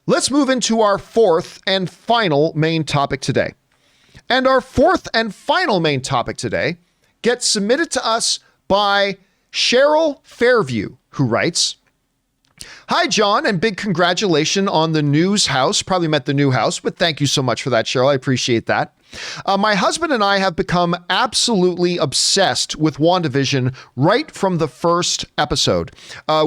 let's move into our fourth and final main topic today. And our fourth and final main topic today gets submitted to us by Cheryl Fairview, who writes, "Hi, John, and big congratulations on the news house." Probably meant the new house, but thank you so much for that, Cheryl. I appreciate that. My husband and I have become absolutely obsessed with WandaVision right from the first episode.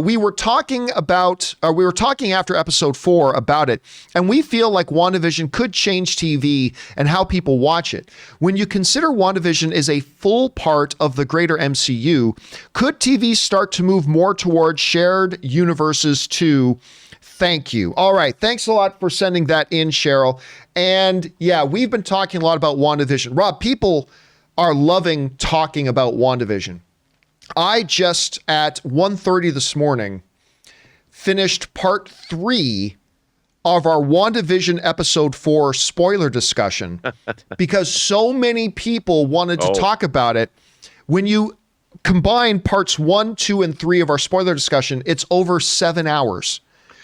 We were talking after episode 4 about it, and we feel like WandaVision could change TV and how people watch it. When you consider WandaVision is a full part of the greater MCU, could TV start to move more towards shared universes too? Thank you. All right. Thanks a lot for sending that in, Cheryl. And yeah, we've been talking a lot about WandaVision. Rob, people are loving talking about WandaVision. I just at 1:30 this morning finished part 3 of our WandaVision episode 4 spoiler discussion because so many people wanted to talk about it. When you combine parts 1, 2, and 3 of our spoiler discussion, it's over 7 hours.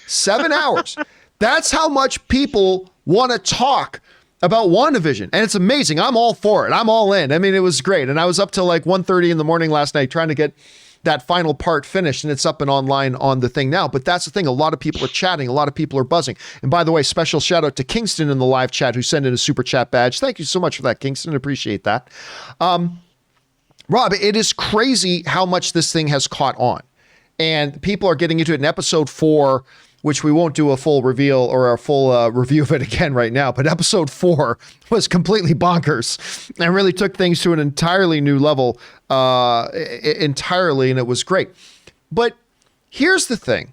7 hours. That's how much people want to talk about WandaVision. And it's amazing. I'm all for it. I'm all in. I mean, it was great. And I was up till like 1:30 in the morning last night trying to get that final part finished, and it's up and online on the thing now. But that's the thing. A lot of people are chatting. A lot of people are buzzing. And by the way, special shout out to Kingston in the live chat who sent in a super chat badge. Thank you so much for that, Kingston. Appreciate that. Rob, it is crazy how much this thing has caught on. And people are getting into it in episode 4, which we won't do a full reveal or a full review of it again right now. But episode 4 was completely bonkers and really took things to an entirely new level entirely. And it was great. But here's the thing.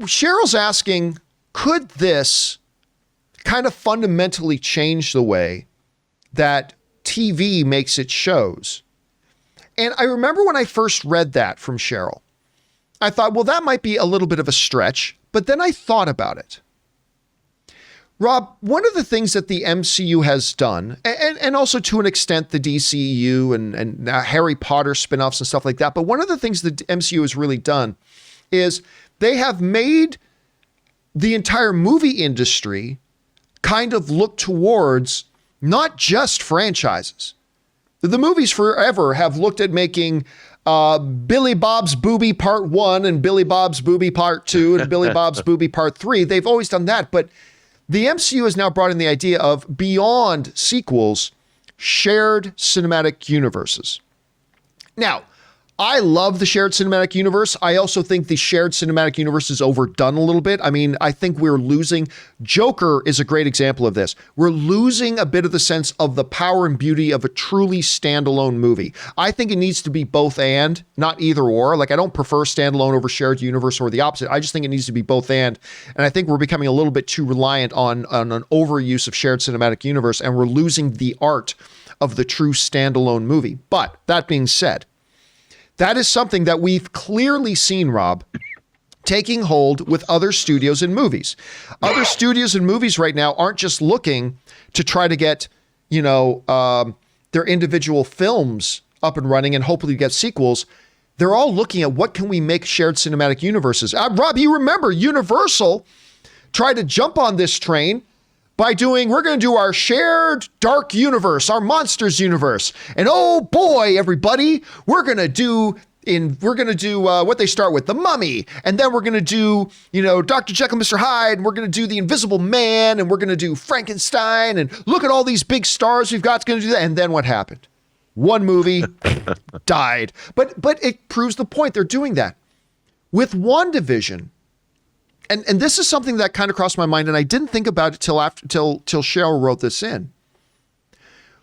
Cheryl's asking, could this kind of fundamentally change the way that TV makes its shows? And I remember when I first read that from Cheryl, I thought, well, that might be a little bit of a stretch, but then I thought about it. Rob, one of the things that the MCU has done, and also to an extent the DCEU and Harry Potter spinoffs and stuff like that, but one of the things the MCU has really done is they have made the entire movie industry kind of look towards not just franchises. The movies forever have looked at making Billy Bob's Booby Part 1 and Billy Bob's Booby Part 2 and Billy Bob's Booby Part 3. They've always done that. But the MCU has now brought in the idea of, beyond sequels, shared cinematic universes. Now, I love the shared cinematic universe. I also think the shared cinematic universe is overdone a little bit. I mean, I think we're losing. Joker is a great example of this. We're losing a bit of the sense of the power and beauty of a truly standalone movie. I think it needs to be both and, not either or. Like, I don't prefer standalone over shared universe or the opposite. I just think it needs to be both and. And I think we're becoming a little bit too reliant on an overuse of shared cinematic universe, and we're losing the art of the true standalone movie. But that being said, that is something that we've clearly seen, Rob, taking hold with other studios and movies. Other studios and movies right now aren't just looking to try to get, their individual films up and running and hopefully get sequels. They're all looking at what can we make shared cinematic universes. Rob, you remember Universal tried to jump on this train by we're going to do our shared dark universe, our monsters universe. And oh boy, everybody, we're going to do what they start with, The Mummy. And then we're going to do, Dr. Jekyll, Mr. Hyde. And we're going to do The Invisible Man. And we're going to do Frankenstein. And look at all these big stars we've got. It's going to do that. And then what happened? One movie died. But it proves the point. They're doing that. With WandaVision, and this is something that kind of crossed my mind, and I didn't think about it till Cheryl wrote this in.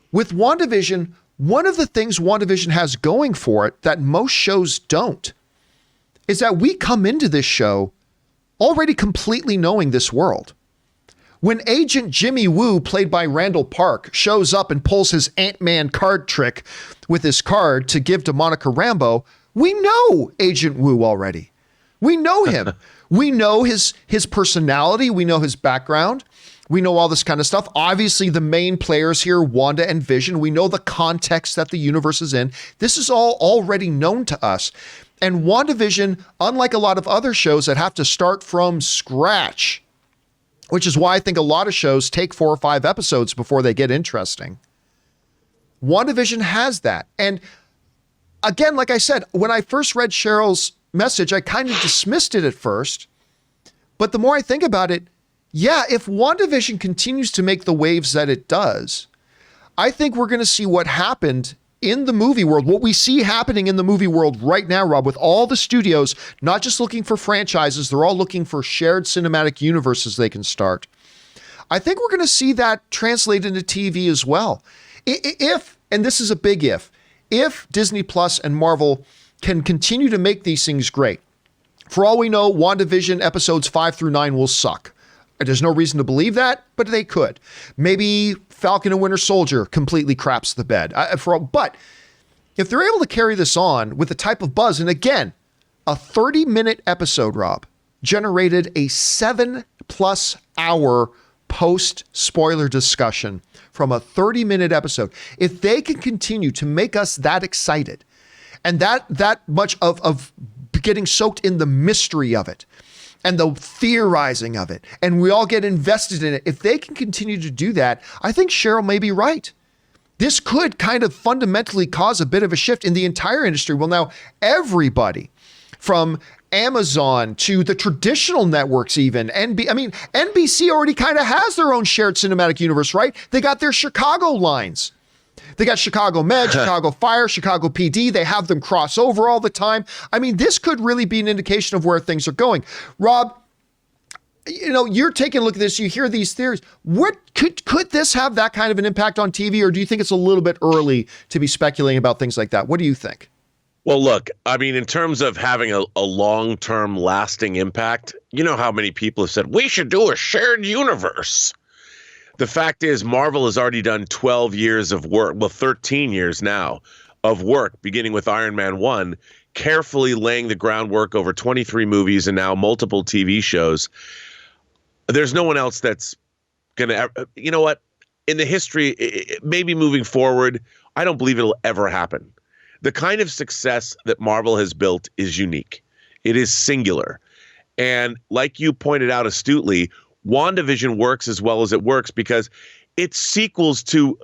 With WandaVision, one of the things WandaVision has going for it that most shows don't is that we come into this show already completely knowing this world. When Agent Jimmy Woo, played by Randall Park, shows up and pulls his Ant-Man card trick with his card to give to Monica Rambeau, we know Agent Woo already. We know him. We know his personality. We know his background. We know all this kind of stuff. Obviously, the main players here, Wanda and Vision, we know the context that the universe is in. This is all already known to us. And WandaVision, unlike a lot of other shows that have to start from scratch, which is why I think a lot of shows take 4 or 5 episodes before they get interesting, WandaVision has that. And again, like I said, when I first read Cheryl's message, I kind of dismissed it at first. But the more I think about it, yeah, if WandaVision continues to make the waves that it does, I think we're going to see what happened in the movie world, what we see happening in the movie world right now, Rob, with all the studios, not just looking for franchises, they're all looking for shared cinematic universes they can start. I think we're going to see that translate into TV as well. If, and this is a big if Disney Plus and Marvel can continue to make these things great, for all we know, WandaVision episodes 5 through 9 will suck. There's no reason to believe that, but they could. Maybe Falcon and Winter Soldier completely craps the bed. But if they're able to carry this on with the type of buzz, and again, a 30-minute episode, Rob, generated a 7+ hour post-spoiler discussion from a 30-minute episode. If they can continue to make us that excited and that much of getting soaked in the mystery of it, and the theorizing of it, and we all get invested in it. If they can continue to do that, I think Cheryl may be right. This could kind of fundamentally cause a bit of a shift in the entire industry. Well, now everybody from Amazon to the traditional networks even, NBC already kind of has their own shared cinematic universe, right? They got their Chicago lines. They got Chicago Med, Chicago Fire, Chicago PD. They have them cross over all the time. I mean, this could really be an indication of where things are going. Rob, you're taking a look at this. You hear these theories. What could this have that kind of an impact on TV, or do you think it's a little bit early to be speculating about things like that? What do you think? Well, look, I mean, in terms of having a long-term lasting impact, you know how many people have said, we should do a shared universe. The fact is, Marvel has already done 12 years of work, well, 13 years now of work, beginning with Iron Man 1, carefully laying the groundwork over 23 movies and now multiple TV shows. There's no one else that's going to, you know what, in the history, maybe moving forward, I don't believe it'll ever happen. The kind of success that Marvel has built is unique. It is singular. And like you pointed out astutely, WandaVision works as well as it works because it's sequels to,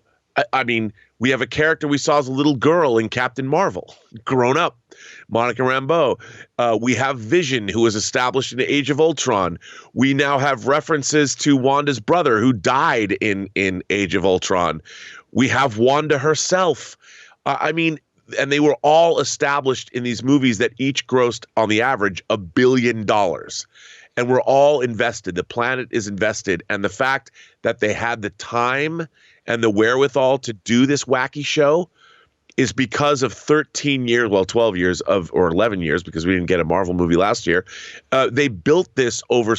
I mean, we have a character we saw as a little girl in Captain Marvel, grown up, Monica Rambeau. We have Vision, who was established in the Age of Ultron. We now have references to Wanda's brother, who died in Age of Ultron. We have Wanda herself. And they were all established in these movies that each grossed, on the average, $1 billion. And we're all invested. The planet is invested. And the fact that they had the time and the wherewithal to do this wacky show is because of 13 years, well, 12 years or 11 years, because we didn't get a Marvel movie last year. They built this over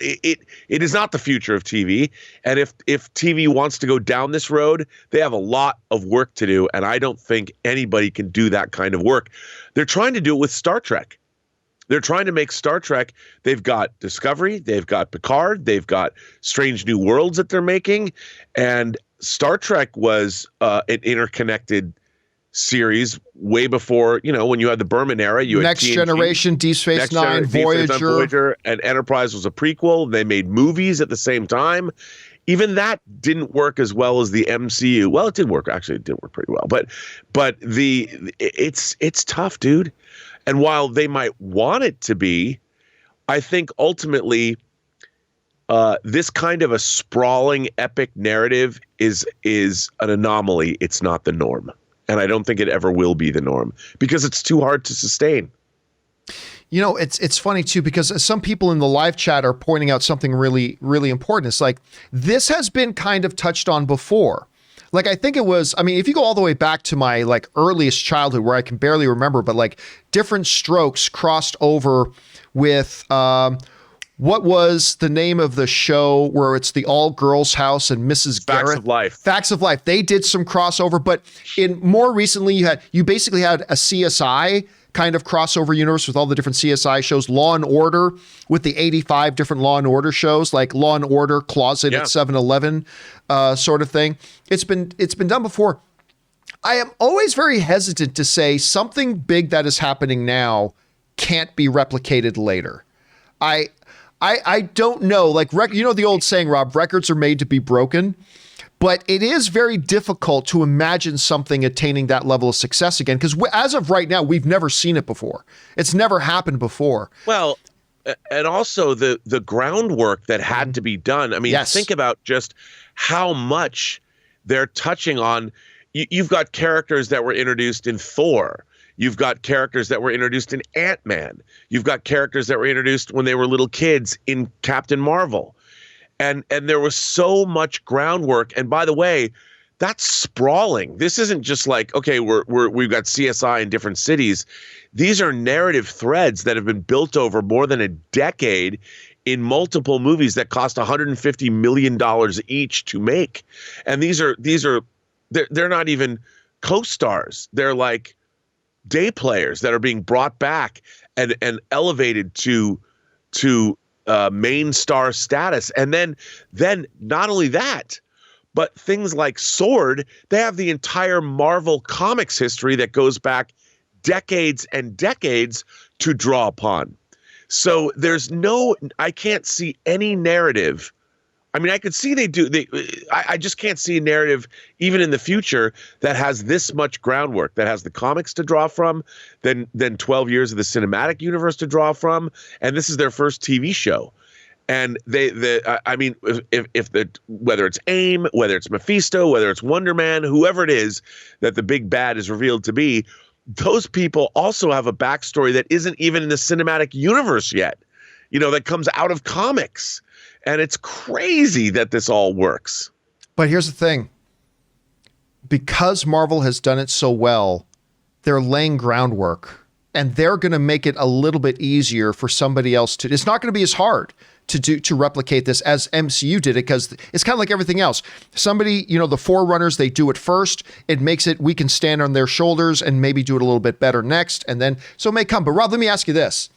it is not the future of TV. And if TV wants to go down this road, they have a lot of work to do. And I don't think anybody can do that kind of work. They're trying to do it with Star Trek. They're trying to make Star Trek. They've got Discovery, they've got Picard, they've got Strange New Worlds that they're making. And Star Trek was an interconnected series way before, when you had the Berman era. You had Next TNG, Generation, Deep Space Nine, Voyager. And Enterprise was a prequel. They made movies at the same time. Even that didn't work as well as the MCU. Well, it did work. Actually, it did work pretty well. But it's tough, dude. And while they might want it to be, I think ultimately this kind of a sprawling epic narrative is an anomaly. It's not the norm. And I don't think it ever will be the norm because it's too hard to sustain. It's funny too, because some people in the live chat are pointing out something really, really important. It's like, this has been kind of touched on before. Like, I think it was, if you go all the way back to my earliest childhood where I can barely remember, but Different Strokes crossed over with, what was the name of the show where it's the all girls house and Mrs. Facts Garrett? of Life. Facts of Life. They did some crossover, but in more recently you basically had a CSI kind of crossover universe with all the different CSI shows, Law and Order with the 85 different Law and Order shows, like Law and Order Closet at 7-Eleven sort of thing. It's been done before. I am always very hesitant to say something big that is happening now can't be replicated later. I don't know. Like, you know the old saying, Rob, records are made to be broken. But it is very difficult to imagine something attaining that level of success again, because as of right now, we've never seen it before. It's never happened before. Well, and also the groundwork that had to be done. I mean, Yes. think about just how much they're touching on. You've got characters that were introduced in Thor. You've got characters that were introduced in Ant-Man. You've got characters that were introduced when they were little kids in Captain Marvel. And there was so much groundwork. And by the way, that's sprawling. This isn't just like, okay, we've got CSI in different cities. These are narrative threads that have been built over more than a decade in multiple movies that cost $150 million each to make. And they're not even co-stars. They're like day players that are being brought back and elevated to main star status. And then not only that, but things like Sword, they have the entire Marvel Comics history that goes back decades and decades to draw upon. So I can't see any narrative. I mean, I could see I just can't see a narrative even in the future that has this much groundwork, that has the comics to draw from, then 12 years of the cinematic universe to draw from, and this is their first TV show. And whether it's AIM, whether it's Mephisto, whether it's Wonder Man, whoever it is that the big bad is revealed to be, those people also have a backstory that isn't even in the cinematic universe yet, that comes out of comics. And it's crazy that this all works. But here's the thing. Because Marvel has done it so well, they're laying groundwork, and they're going to make it a little bit easier for somebody else to. It's not going to be as hard to replicate this as MCU did it, because it's kind of like everything else. Somebody, the forerunners, they do it first. It makes it, we can stand on their shoulders and maybe do it a little bit better next. And then, so it may come. But Rob, let me ask you this.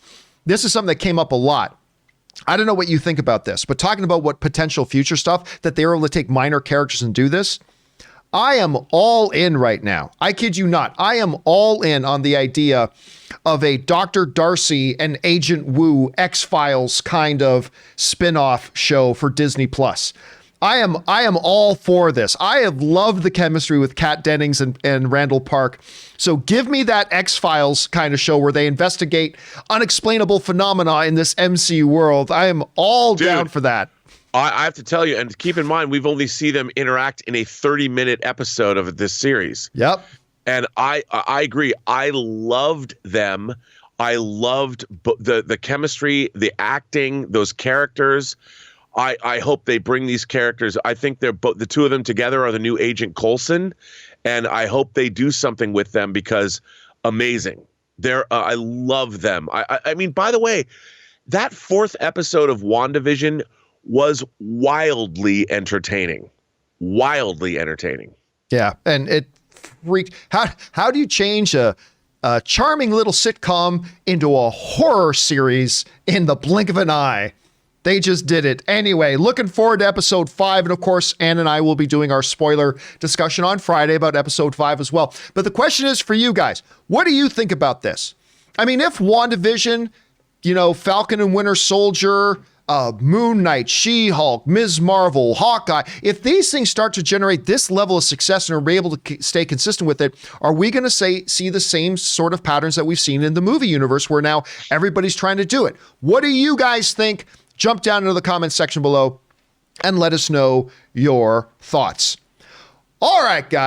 This is something that came up a lot. I don't know what you think about this, but talking about what potential future stuff that they're able to take minor characters and do this, I am all in right now. I kid you not. I am all in on the idea of a Dr. Darcy and Agent Wu X-Files kind of spin-off show for Disney Plus. I am all for this. I have loved the chemistry with Kat Dennings and Randall Park. So give me that X-Files kind of show where they investigate unexplainable phenomena in this MCU world. I am all down for that. I have to tell you, and keep in mind, we've only seen them interact in a 30-minute episode of this series. Yep. And I agree. I loved them. I loved the chemistry, the acting, those characters. I hope they bring these characters. I think they're both, the two of them together are the new Agent Coulson, and I hope they do something with them because amazing. I love them. I mean, by the way, that fourth episode of WandaVision was wildly entertaining. Wildly entertaining. Yeah, and it freaked. How do you change a charming little sitcom into a horror series in the blink of an eye? They just did it. Anyway, looking forward to episode 5. And of course, Ann and I will be doing our spoiler discussion on Friday about episode 5 as well. But the question is for you guys, what do you think about this? I mean, if WandaVision, Falcon and Winter Soldier, Moon Knight, She-Hulk, Ms. Marvel, Hawkeye, if these things start to generate this level of success and are able to stay consistent with it, are we going to see the same sort of patterns that we've seen in the movie universe where now everybody's trying to do it? What do you guys think? Jump down into the comments section below and let us know your thoughts. All right, guys.